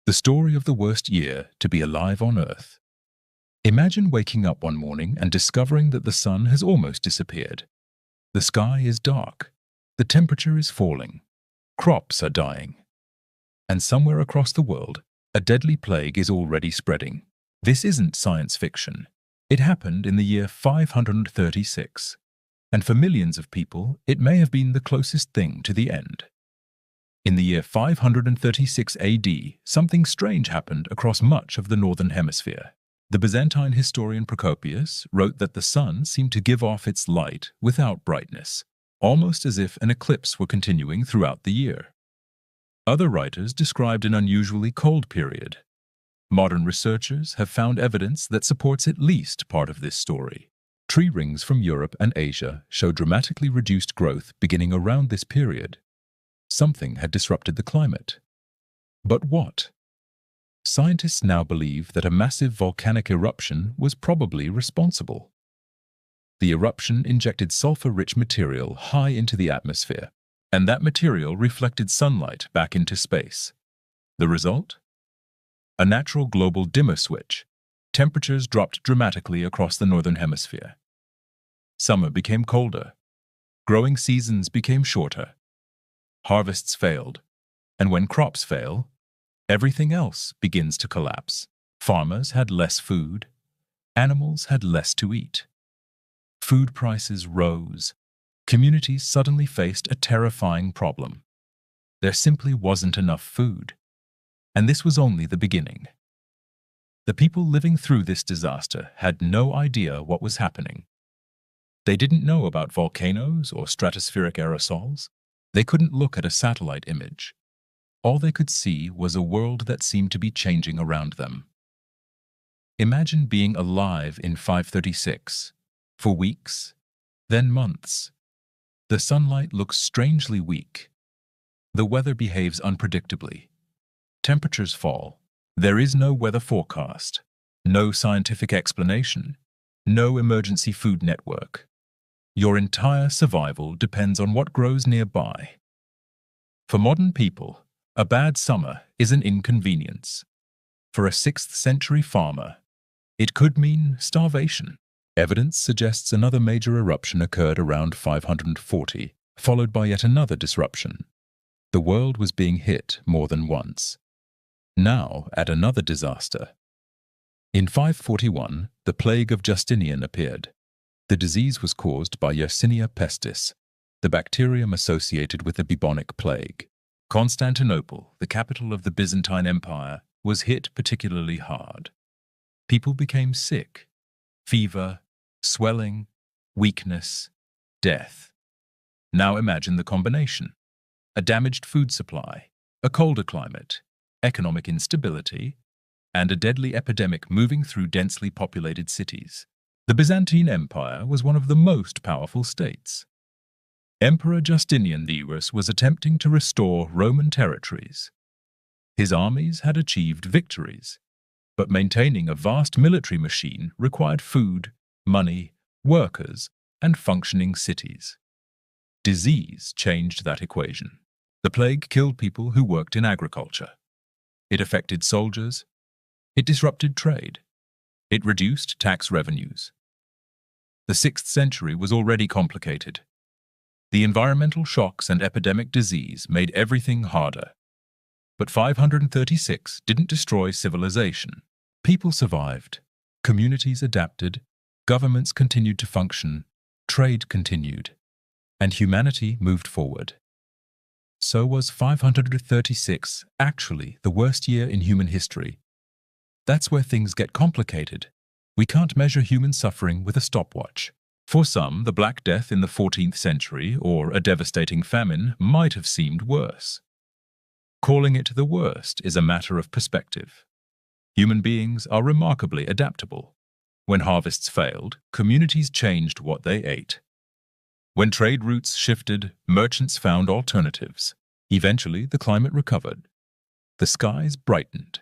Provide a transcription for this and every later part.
The story of the worst year to be alive on Earth. Imagine waking up one morning and discovering that the sun has almost disappeared. The sky is dark. The temperature is falling. Crops are dying. And somewhere across the world, a deadly plague is already spreading. This isn't science fiction. It happened in the year 536. And for millions of people, it may have been the closest thing to the end. In the year 536 AD, something strange happened across much of the northern hemisphere. The Byzantine historian Procopius wrote that the sun seemed to give off its light without brightness, almost as if an eclipse were continuing throughout the year. Other writers described an unusually cold period. Modern researchers have found evidence that supports at least part of this story. Tree rings from Europe and Asia show dramatically reduced growth beginning around this period. Something had disrupted the climate. But what? Scientists now believe that a massive volcanic eruption was probably responsible. The eruption injected sulfur-rich material high into the atmosphere, and that material reflected sunlight back into space. The result? A natural global dimmer switch. Temperatures dropped dramatically across the northern hemisphere. Summer became colder. Growing seasons became shorter. Harvests failed, and when crops fail, everything else begins to collapse. Farmers had less food. Animals had less to eat. Food prices rose. Communities suddenly faced a terrifying problem. There simply wasn't enough food. And this was only the beginning. The people living through this disaster had no idea what was happening. They didn't know about volcanoes or stratospheric aerosols. They couldn't look at a satellite image. All they could see was a world that seemed to be changing around them. Imagine being alive in 536, for weeks, then months. The sunlight looks strangely weak. The weather behaves unpredictably. Temperatures fall. There is no weather forecast, no scientific explanation, no emergency food network. Your entire survival depends on what grows nearby. For modern people, a bad summer is an inconvenience. For a 6th century farmer, it could mean starvation. Evidence suggests another major eruption occurred around 540, followed by yet another disruption. The world was being hit more than once. Now, add another disaster. In 541, the Plague of Justinian appeared. The disease was caused by Yersinia pestis, the bacterium associated with the bubonic plague. Constantinople, the capital of the Byzantine Empire, was hit particularly hard. People became sick. Fever, swelling, weakness, death. Now imagine the combination. A damaged food supply, a colder climate, economic instability, and a deadly epidemic moving through densely populated cities. The Byzantine Empire was one of the most powerful states. Emperor Justinian I was attempting to restore Roman territories. His armies had achieved victories, but maintaining a vast military machine required food, money, workers, and functioning cities. Disease changed that equation. The plague killed people who worked in agriculture. It affected soldiers. It disrupted trade. It reduced tax revenues. The 6th century was already complicated. The environmental shocks and epidemic disease made everything harder. But 536 didn't destroy civilization. People survived. Communities adapted. Governments continued to function. Trade continued. And humanity moved forward. So was 536 actually the worst year in human history? That's where things get complicated. We can't measure human suffering with a stopwatch. For some, the Black Death in the 14th century or a devastating famine might have seemed worse. Calling it the worst is a matter of perspective. Human beings are remarkably adaptable. When harvests failed, communities changed what they ate. When trade routes shifted, merchants found alternatives. Eventually, the climate recovered. The skies brightened.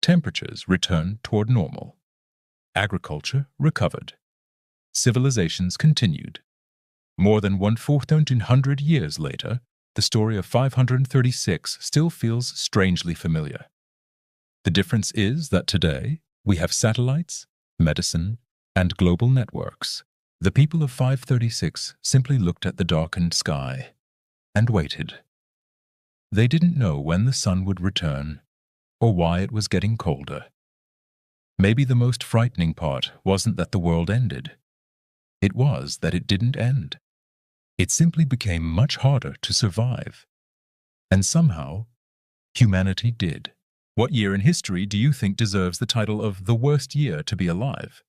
Temperatures returned toward normal. Agriculture recovered. Civilizations continued. More than 1,400 years later, the story of 536 still feels strangely familiar. The difference is that today we have satellites, medicine, and global networks. The people of 536 simply looked at the darkened sky and waited. They didn't know when the sun would return or why it was getting colder. Maybe the most frightening part wasn't that the world ended. It was that it didn't end. It simply became much harder to survive. And somehow, humanity did. What year in history do you think deserves the title of the worst year to be alive?